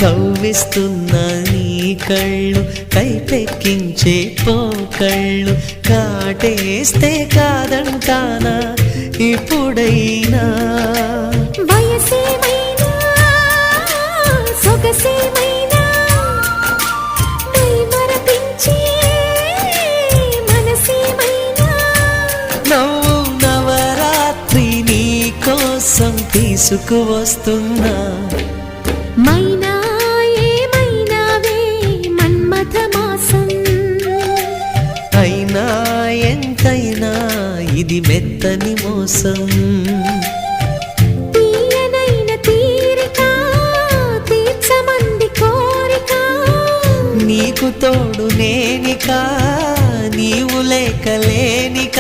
కవ్విస్తున్న నీ కళ్ళు కైపెక్కించే పోకళ్ళు కాటేస్తే కాదంటానా ఇప్పుడైనా వయసేమైనా సొగసేమైనా మరపించే మనసేమైనా నవ్వు నవరాత్రి నీ కోసం తీసుకువస్తున్నా మైనా ఏమైనావే మన్మథ మాసం అయినా ఎంతైనా ఇది మెత్తని మోసం తీయనైన తీరిక తీర్చమంది కోరిక నీకు తోడు నేనిక నీవు లేకలేనిక